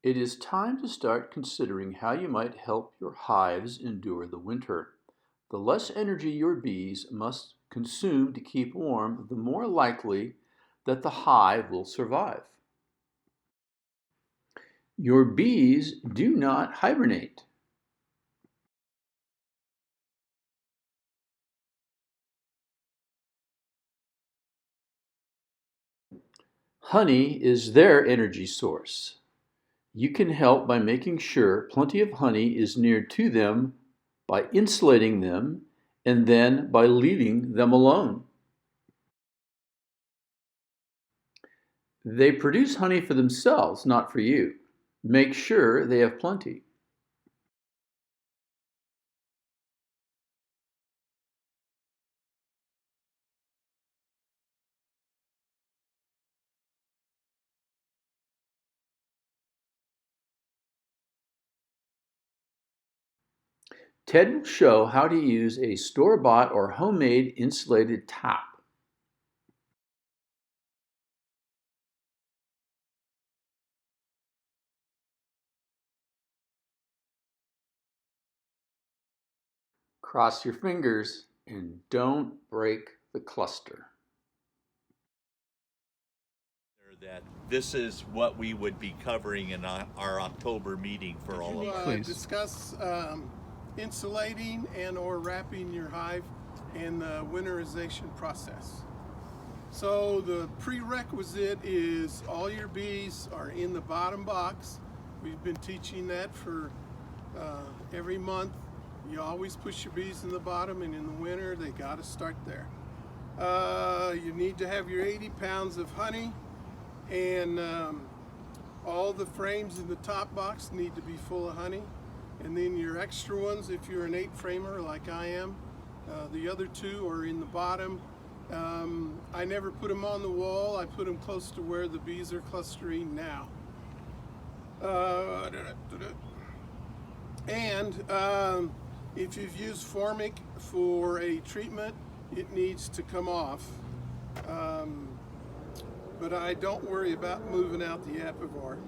It is time to start considering how you might help your hives endure the winter. The less energy your bees must consume to keep warm, the more likely that the hive will survive. Your bees do not hibernate. Honey is their energy source. You can help by making sure plenty of honey is near to them, by insulating them, and then by leaving them alone. They produce honey for themselves, not for you. Make sure they have plenty. Ted will show how to use a store-bought or homemade insulated top. Cross your fingers and don't break the cluster. That this is what we would be covering in our October meeting for all of us. Discuss insulating and or wrapping your hive and the winterization process. So the prerequisite is all your bees are in the bottom box. We've been teaching that for every month. You always push your bees in the bottom, and in the winter they got to start there. You need to have your 80 pounds of honey, and all the frames in the top box need to be full of honey, and then your extra ones, if you're an 8-framer like I am, the other 2 are in the bottom. I never put them on the wall. I put them close to where the bees are clustering now. And if you've used formic for a treatment, it needs to come off. But I don't worry about moving out the apivore.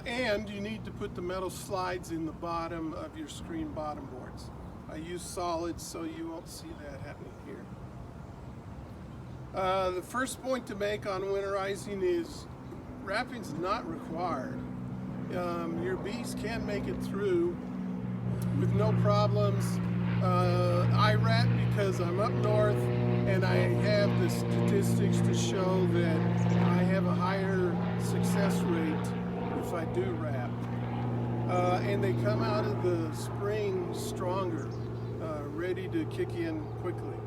And you need to put the metal slides in the bottom of your screen bottom boards. I use solids, so you won't see that happening here. The first point to make on winterizing is wrapping's not required. Your bees can make it through with no problems. I wrap because I'm up north, and I have the statistics to show that I have a higher success rate if I do wrap. And they come out of the spring stronger, ready to kick in quickly.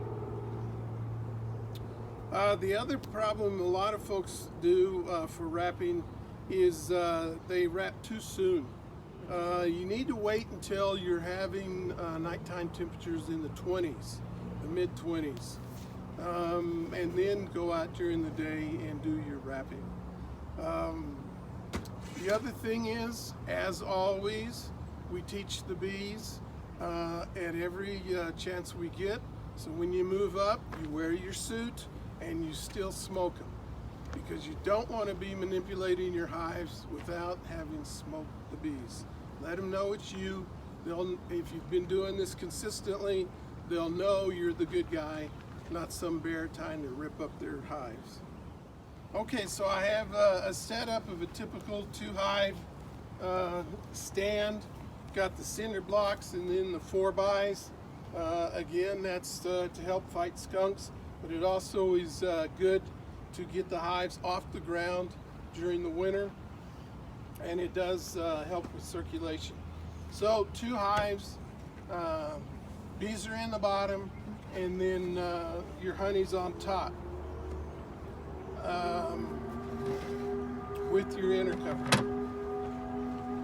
The other problem a lot of folks do for wrapping is they wrap too soon. You need to wait until you're having nighttime temperatures in the 20s, the mid-20s, and then go out during the day and do your wrapping. The other thing is, as always, we teach the bees at every chance we get. So when you move up, you wear your suit and you still smoke them, because you don't want to be manipulating your hives without having smoked the bees. Let them know it's you. If you've been doing this consistently, they'll know you're the good guy, not some bear trying to rip up their hives. Okay, so I have a setup of a typical 2-hive stand. Got the cinder blocks and then the 4-bys. Again, that's to help fight skunks, but it also is good to get the hives off the ground during the winter, and it does help with circulation. So 2 hives, bees are in the bottom, and then your honey's on top with your inner cover.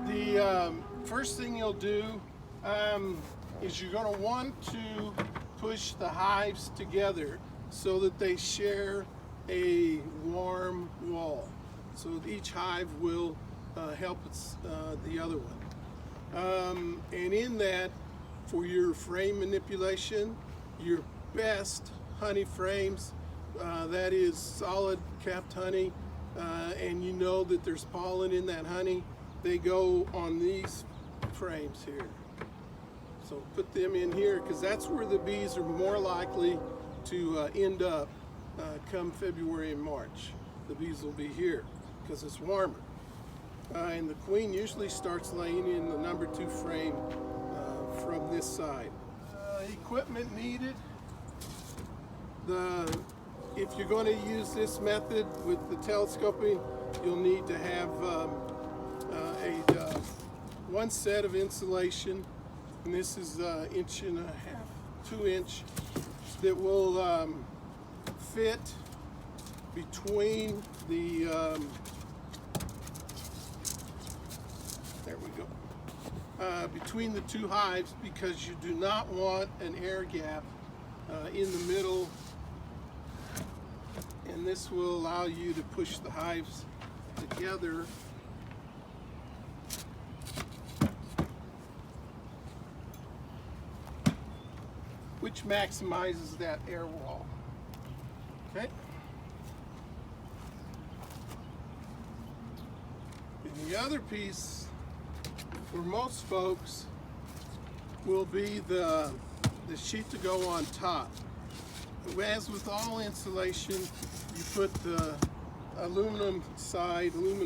The first thing you'll do is you're going to want to push the hives together so that they share a warm wall. So each hive will help the other one. And in that, for your frame manipulation, your best honey frames, that is solid capped honey, and you know that there's pollen in that honey, they go on these frames here. So put them in here because that's where the bees are more likely to end up come February and March. The bees will be here because it's warmer. And the queen usually starts laying in the number 2 frame from this side. Equipment needed. If you're going to use this method with the telescoping, you'll need to have one set of insulation, and this is 1.5 inches, 2 inch, that will fit between the there we go, between the 2 hives, because you do not want an air gap in the middle, and this will allow you to push the hives together which maximizes that air wall. Okay. And the other piece for most folks will be the sheet to go on top. As with all insulation, you put the aluminum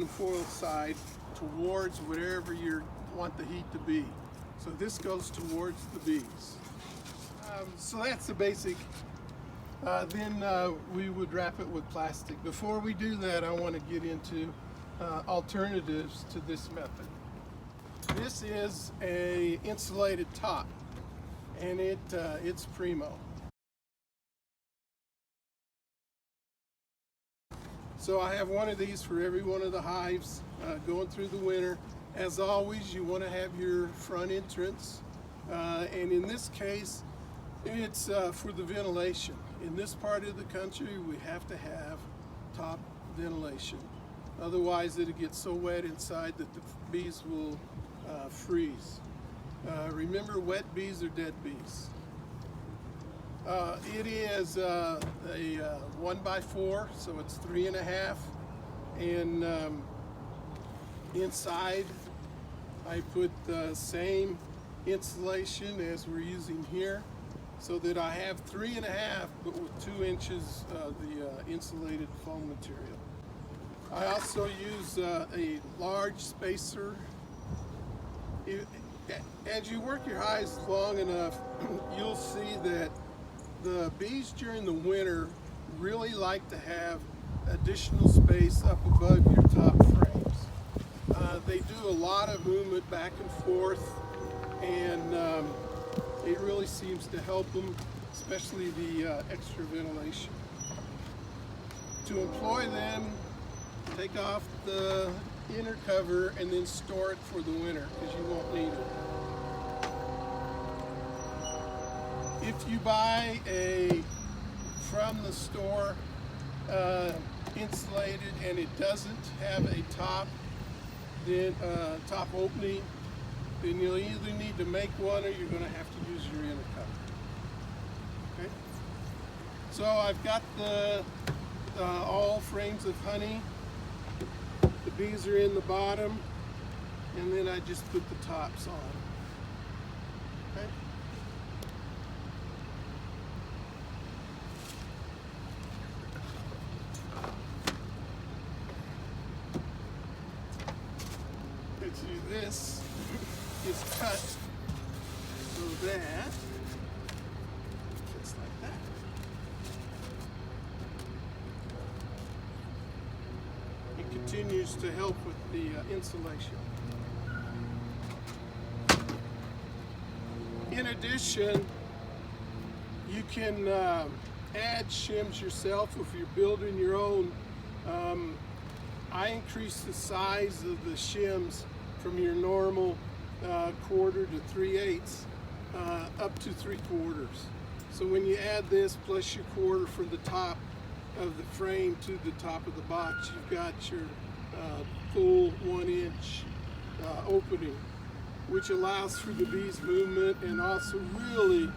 foil side towards whatever you want the heat to be. So this goes towards the bees. So that's the basic. Then we would wrap it with plastic. Before we do that, I want to get into alternatives to this method. This is a insulated top, and it's primo. So I have one of these for every one of the hives going through the winter. As always, you want to have your front entrance, and in this case, it's for the ventilation. In this part of the country, we have to have top ventilation. Otherwise, it'll get so wet inside that the bees will freeze. Remember, wet bees are dead bees. It is a 1x4, so it's 3.5, and inside I put the same insulation as we're using here, so that I have 3.5, but with 2 inches of the insulated foam material. I also use a large spacer. As you work your hives long enough, you'll see that the bees during the winter really like to have additional space up above your top frames. They do a lot of movement back and forth, and it really seems to help them, especially the extra ventilation. To employ them, take off the inner cover and then store it for the winter, because you won't need it. If you buy from the store insulated and it doesn't have a top opening, then you'll either need to make one or you're going to have to use your inner cover. Okay. So I've got all frames of honey. The bees are in the bottom, and then I just put the tops on. Okay. This is cut so that it's like that. It continues to help with the insulation. In addition, you can add shims yourself if you're building your own. I increase the size of the shims from your normal 1/4 to 3/8 up to 3/4. So when you add this plus your 1/4 from the top of the frame to the top of the box, you've got your full 1 inch opening, which allows for the bees' movement and also really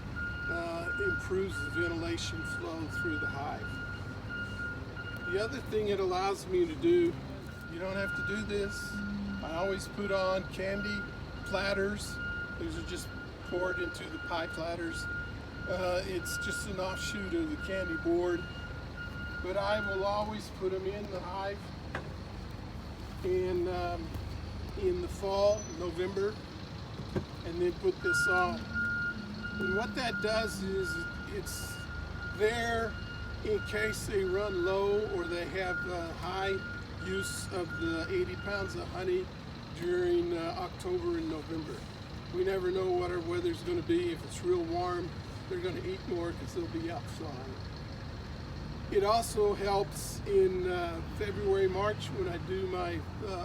improves the ventilation flow through the hive. The other thing it allows me to do, you don't have to do this. I always put on candy platters. These are just poured into the pie platters. It's just an offshoot of the candy board. But I will always put them in the hive in the fall, November, and then put this on. And what that does is it's there in case they run low or they have high use of the 80 pounds of honey during October and November. We never know what our weather's going to be. If it's real warm, they're going to eat more because they'll be outside. It also helps in February, March when I do my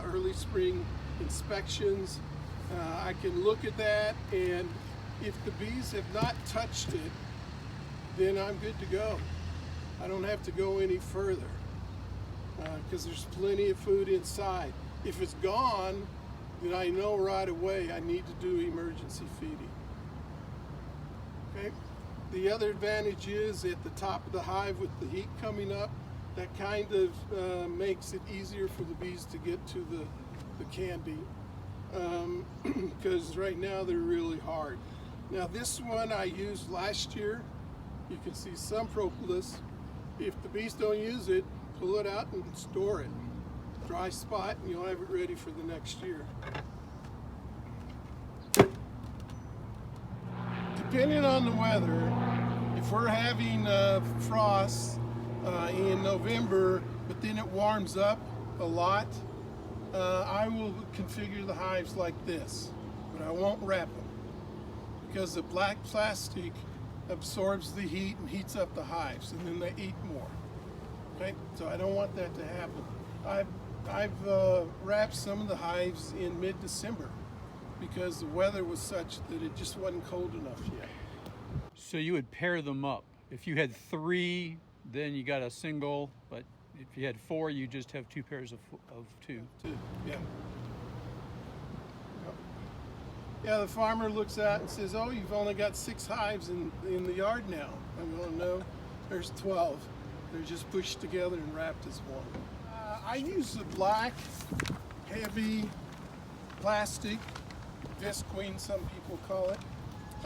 early spring inspections. I can look at that, and if the bees have not touched it, then I'm good to go. I don't have to go any further because there's plenty of food inside. If it's gone, then I know right away I need to do emergency feeding. Okay. The other advantage is at the top of the hive with the heat coming up, that kind of makes it easier for the bees to get to the candy because right now they're really hard. Now this one I used last year. You can see some propolis. If the bees don't use it, pull it out and store it. Dry spot, and you'll have it ready for the next year. Depending on the weather, if we're having frost in November, but then it warms up a lot, I will configure the hives like this, but I won't wrap them because the black plastic absorbs the heat and heats up the hives, and then they eat more. Okay, so I don't want that to happen. I've wrapped some of the hives in mid-December because the weather was such that it just wasn't cold enough yet. So you would pair them up. If you had 3, then you got a single, but if you had 4, you just have 2 pairs of 2. Yeah. Yeah, the farmer looks out and says, oh, you've only got 6 hives in the yard now. I'm going, no, there's 12. They're just pushed together and wrapped as one. I use the black, heavy plastic, visqueen, some people call it.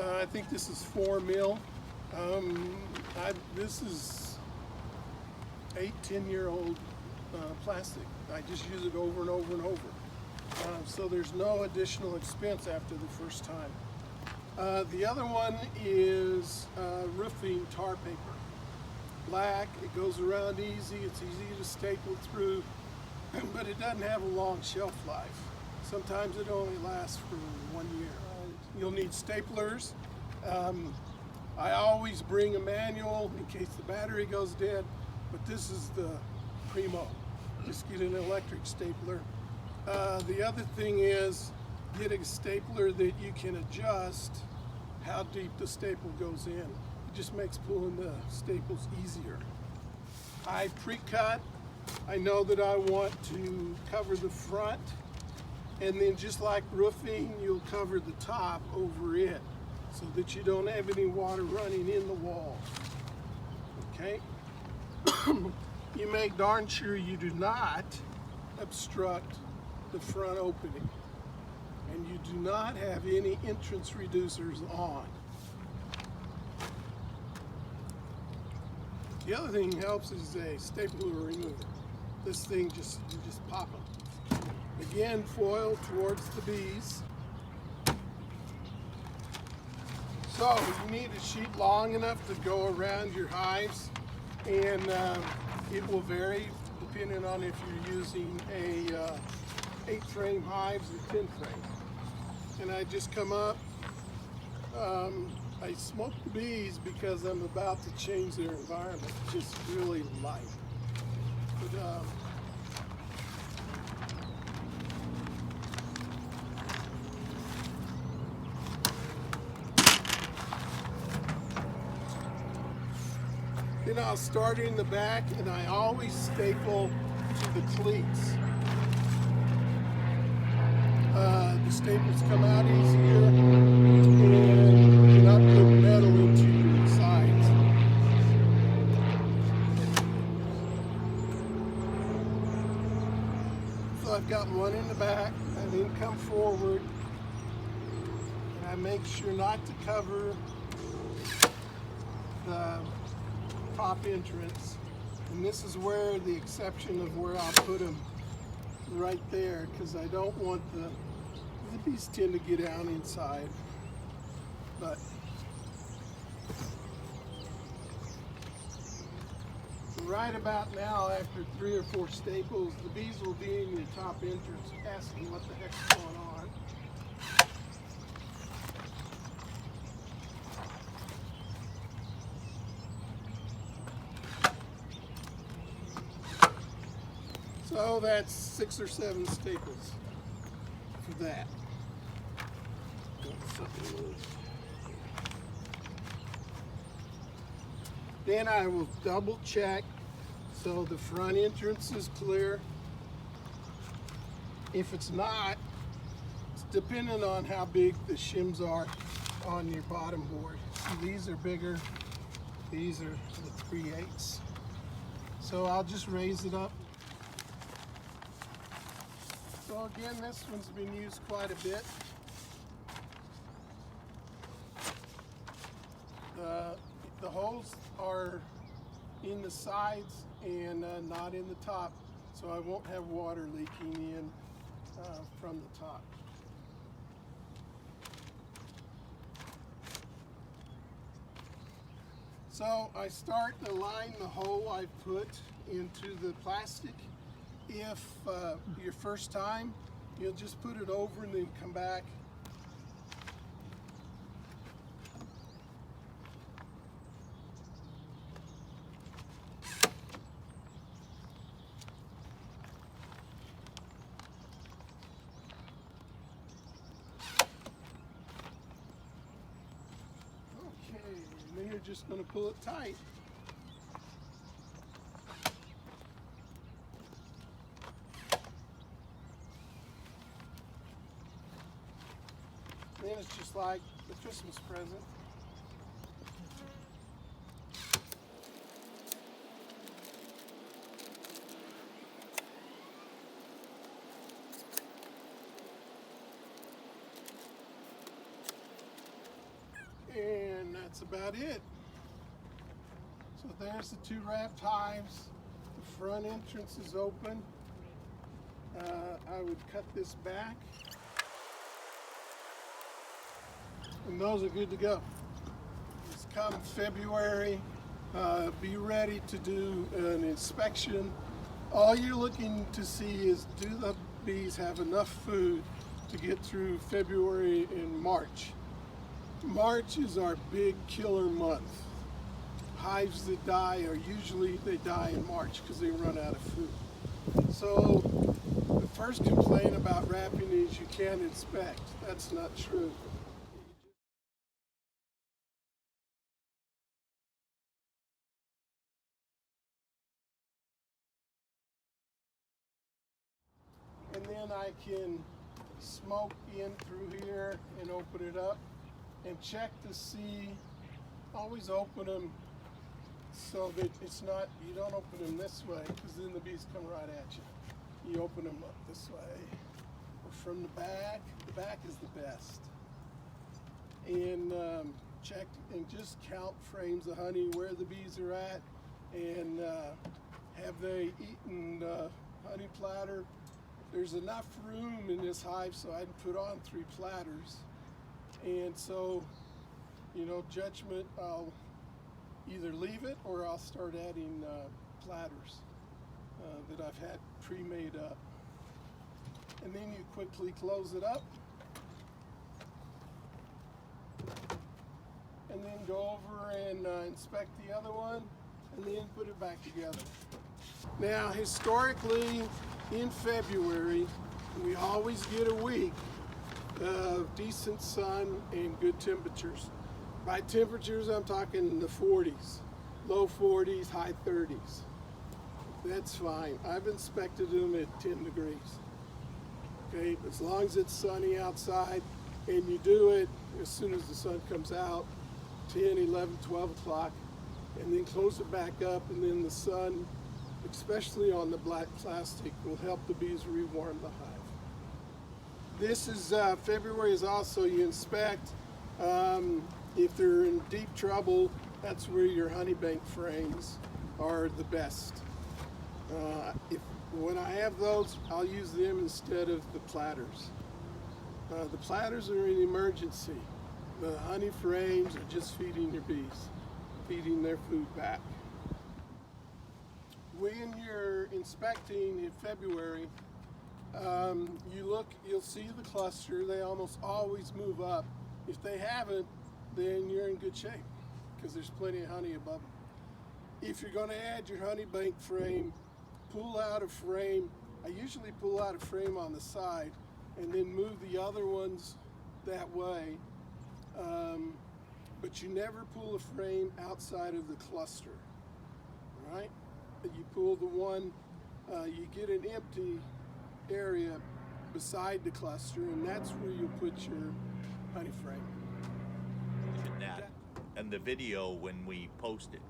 I think this is 4 mil. This is 8-10-year-old plastic. I just use it over and over and over. So there's no additional expense after the first time. The other one is roofing tar paper. Black, it goes around easy, it's easy to staple through, but it doesn't have a long shelf life. Sometimes it only lasts for 1 year. You'll need staplers. I always bring a manual in case the battery goes dead, but this is the primo. Just get an electric stapler. The other thing is get a stapler that you can adjust how deep the staple goes in. It just makes pulling the staples easier. I pre-cut. I know that I want to cover the front, and then just like roofing, you'll cover the top over it so that you don't have any water running in the wall. Okay? You make darn sure you do not obstruct the front opening, and you do not have any entrance reducers on. The other thing helps is a stapler remover. This thing you just pop them. Again, foil towards the bees. So you need a sheet long enough to go around your hives, and it will vary depending on if you're using a 8-frame hives or 10-frame. And I just come up. I smoke the bees because I'm about to change their environment, just really light. But, then I'll start in the back, and I always staple to the cleats. The staples come out easier, and you're not putting metal into your sides. got one in the back. I then come forward and I make sure not to cover the top entrance. And this is where the exception of where I'll put them right there, because I don't want the bees tend to get down inside. But right about now, after 3 or 4 staples, the bees will be in the top entrance asking what the heck's going on. So that's 6 or 7 staples for that. Then I will double check so the front entrance is clear. If it's not, it's depending on how big the shims are on your bottom board. See, these are bigger, these are the 3/8. So I'll just raise it up. So again, this one's been used quite a bit. The holes are in the sides and not in the top, so I won't have water leaking in from the top. So I start to line the hole I put into the plastic. If your first time, you'll just put it over and then come back. Okay, and then you're just going to pull it tight. Then it's just like the Christmas present. And that's about it. So there's the 2 wrapped hives. The front entrance is open. I would cut this back. And those are good to go. It's come February. Be ready to do an inspection. All you're looking to see is, do the bees have enough food to get through February and March. March is our big killer month. Hives that die are usually, they die in March because they run out of food. So the first complaint about wrapping is you can't inspect. That's not true. And then I can smoke in through here and open it up and check to see, always open them so that it's not, you don't open them this way because then the bees come right at you. You open them up this way or from the back is the best. And check and just count frames of honey where the bees are at, and have they eaten honey platter. There's enough room in this hive so I can put on 3 platters. And so, you know, judgment, I'll either leave it or I'll start adding platters that I've had pre-made up. And then you quickly close it up. And then go over and inspect the other one and then put it back together. Now, historically, in February, we always get a week of decent sun and good temperatures. By temperatures, I'm talking the 40s, low 40s, high 30s. That's fine. I've inspected them at 10 degrees. Okay, as long as it's sunny outside, and you do it as soon as the sun comes out, 10, 11, 12 o'clock, and then close it back up, and then the sun especially on the black plastic, will help the bees rewarm the hive. This is February is also you inspect. If they're in deep trouble, that's where your honey bank frames are the best. When I have those, I'll use them instead of the platters. The platters are an emergency. The honey frames are just feeding your bees, feeding their food back. When you're inspecting in February, you'll see the cluster. They almost always move up. If they haven't, then you're in good shape because there's plenty of honey above them. If you're going to add your honey bank frame, pull out a frame. I usually pull out a frame on the side and then move the other ones that way. But you never pull a frame outside of the cluster, right? You pull the one, you get an empty area beside the cluster, and that's where you put your honey frame. And the video when we post it,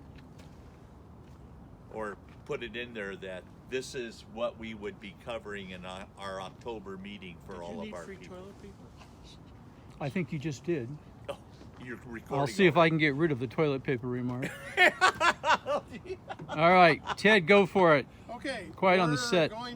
or put it in there that this is what we would be covering in our October meeting for all of our people. Toilet paper? I think you just did. Oh, you're recording. I'll see if I can get rid of the toilet paper remark. All right, Ted, go for it. Okay. Quiet on the we're set. going